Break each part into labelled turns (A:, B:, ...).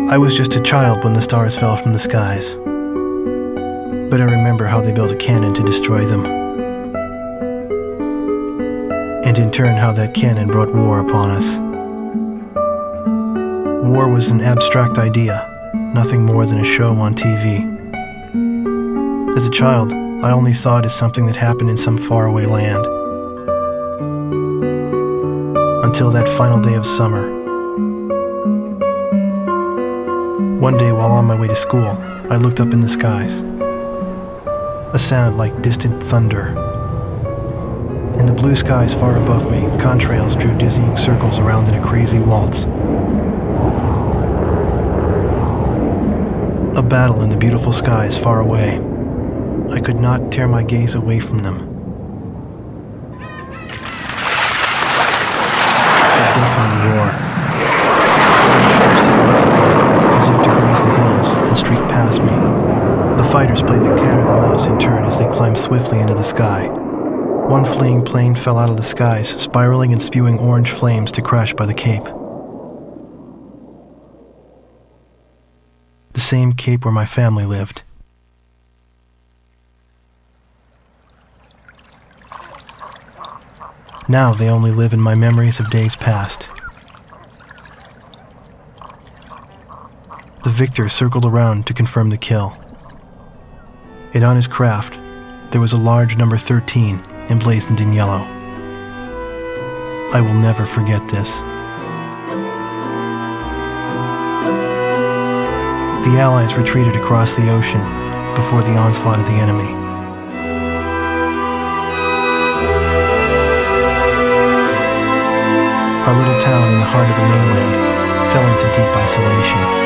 A: I was just a child when the stars fell from the skies, but I remember how they built a cannon to destroy them, and in turn how that cannon brought war upon us. War was an abstract idea, nothing more than a show on TV. As a child, I only saw it as something that happened in some faraway land. Until that final day of summer. One day while on my way to school, I looked up in the skies. A sound like distant thunder. In the blue skies far above me, contrails drew dizzying circles around in a crazy waltz. A battle in the beautiful skies far away. I could not tear my gaze away from them. A deafening roar. Ships appeared, as if to graze the hills and streak past me. The fighters played the cat or the mouse in turn as they climbed swiftly into the sky. One fleeing plane fell out of the skies, spiraling and spewing orange flames to crash by the Cape. The same Cape where my family lived. Now they only live in my memories of days past. The victor circled around to confirm the kill. And on his craft, there was a large number 13 emblazoned in yellow. I will never forget this. The Allies retreated across the ocean before the onslaught of the enemy. Our little town in the heart of the mainland fell into deep isolation.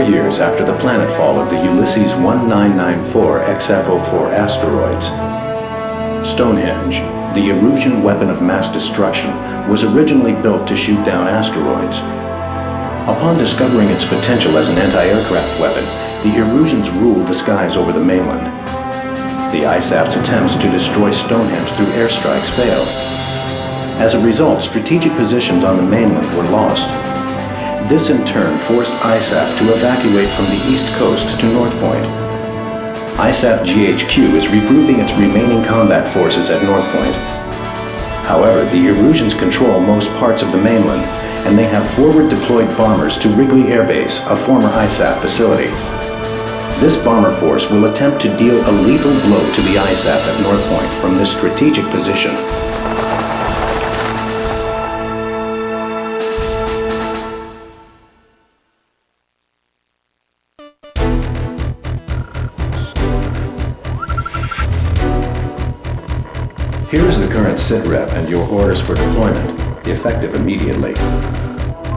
B: Years after the planetfall of the Ulysses 1994 XF-04 asteroids, Stonehenge, the Erusian weapon of mass destruction, was originally built to shoot down asteroids. Upon discovering its potential as an anti-aircraft weapon, the Erusians ruled the skies over the mainland. The ISAF's attempts to destroy Stonehenge through airstrikes failed. As a result, strategic positions on the mainland were lost. This in turn forced ISAF to evacuate from the east coast to North Point. ISAF GHQ is regrouping its remaining combat forces at North Point. However, the Erusians control most parts of the mainland, and they have forward deployed bombers to Wrigley Air Base, a former ISAF facility. This bomber force will attempt to deal a lethal blow to the ISAF at North Point from this strategic position. Here is the current SITREP and your orders for deployment, effective immediately.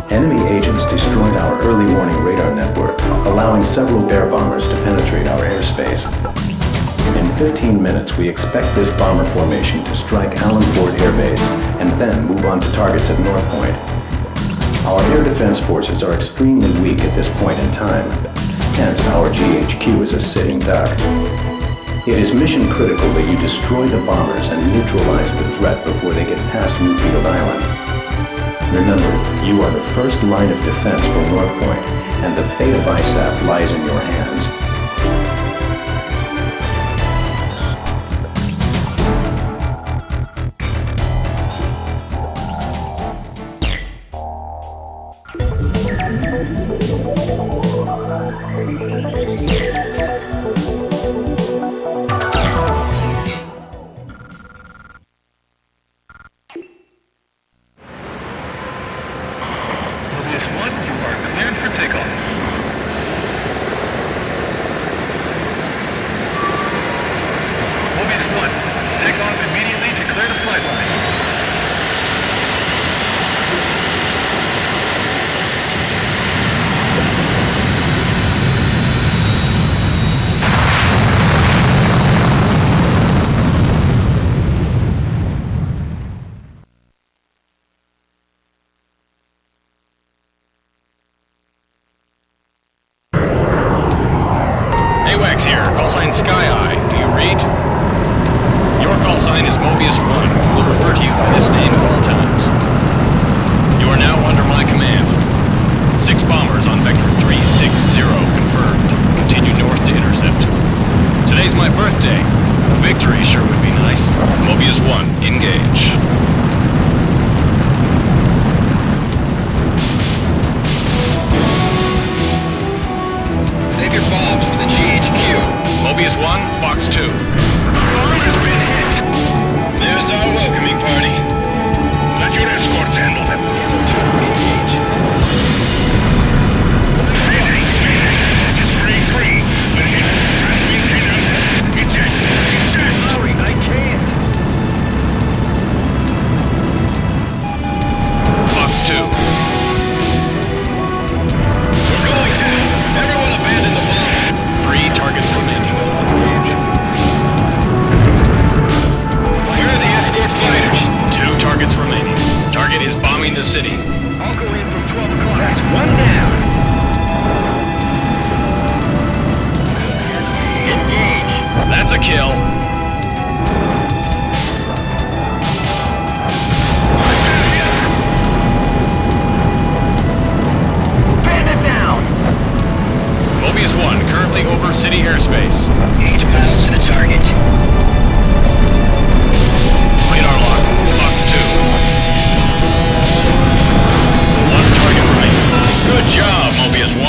B: Enemy agents destroyed our early warning radar network, allowing several bear bombers to penetrate our airspace. In 15 minutes, we expect this bomber formation to strike Allen Ford Air Base and then move on to targets at North Point. Our air defense forces are extremely weak at this point in time, hence our GHQ is a sitting duck. It is mission critical that you destroy the bombers and neutralize the threat before they get past Newfield Island. Remember, you are the first line of defense for North Point, and the fate of ISAF lies in your hands.
C: Sky Eye, do you read? Your call sign is Mobius 1. We'll refer to you by this name at all times. You are now under my command. 6 bombers on Vector 360 confirmed. Continue north to intercept. Today's my birthday. A victory sure would be nice. Mobius 1, engage. Save your bombs for the GHQ. Mobius 1, Fox 2. Bomb has been hit. There's our welcoming party. Let your escorts handle them. Engage. This is 3-3. We're hit. Transmit them. Eject. Sorry, I can't. Fox 2. We're going to. Everyone abandon the bomb. 3 targets remaining. Where are the escort fighters? 2 targets remaining. Target is bombing the city. I'll go in from 12 o'clock. That's 1 down. Engage. That's a kill. Bandit down. Mobius 1, currently over city airspace. Each paddles to the target. Radar lock. Fox 2. 1 target remaining. Good job, Mobius 1.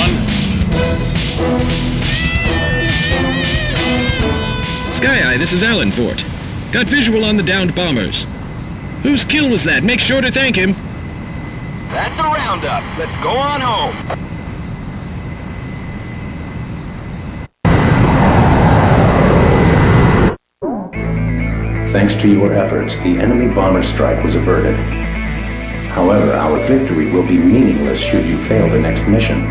D: Sky Eye, this is Alan Fort. Got visual on the downed bombers. Whose kill was that? Make sure to thank him.
C: That's a roundup. Let's go on home.
B: Thanks to your efforts, the enemy bomber strike was averted. However, our victory will be meaningless should you fail the next mission.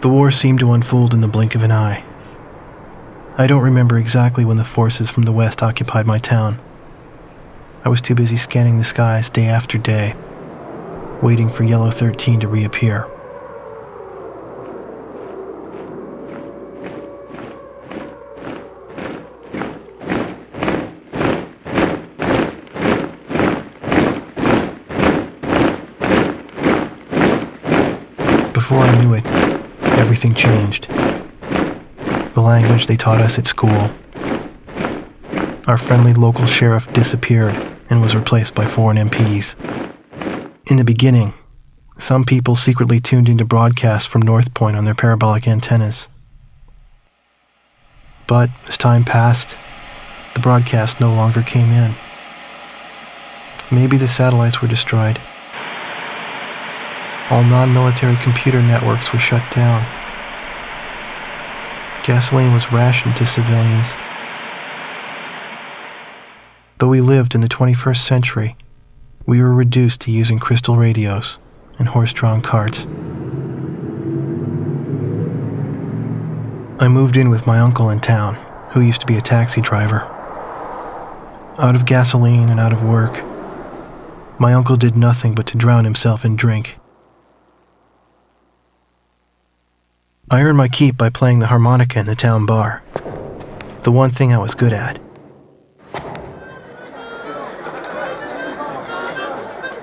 A: The war seemed to unfold in the blink of an eye. I don't remember exactly when the forces from the west occupied my town. I was too busy scanning the skies day after day, waiting for Yellow 13 to reappear. Before I knew it, everything changed. The language they taught us at school. Our friendly local sheriff disappeared and was replaced by foreign MPs. In the beginning, some people secretly tuned into broadcasts from North Point on their parabolic antennas. But as time passed, the broadcast no longer came in. Maybe the satellites were destroyed. All non-military computer networks were shut down. Gasoline was rationed to civilians. Though we lived in the 21st century, we were reduced to using crystal radios and horse-drawn carts. I moved in with my uncle in town, who used to be a taxi driver. Out of gasoline and out of work, my uncle did nothing but to drown himself in drink. I earned my keep by playing the harmonica in the town bar, the one thing I was good at.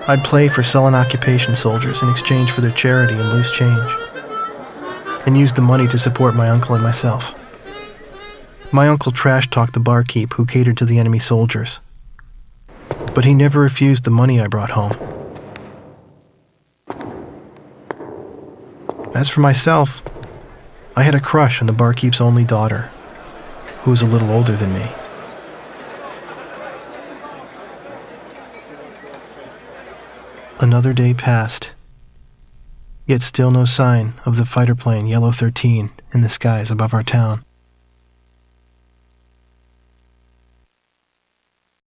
A: I'd play for sullen occupation soldiers in exchange for their charity and loose change, and used the money to support my uncle and myself. My uncle trash-talked the barkeep who catered to the enemy soldiers, but he never refused the money I brought home. As for myself, I had a crush on the barkeep's only daughter, who was a little older than me. Another day passed, yet still no sign of the fighter plane Yellow 13 in the skies above our town.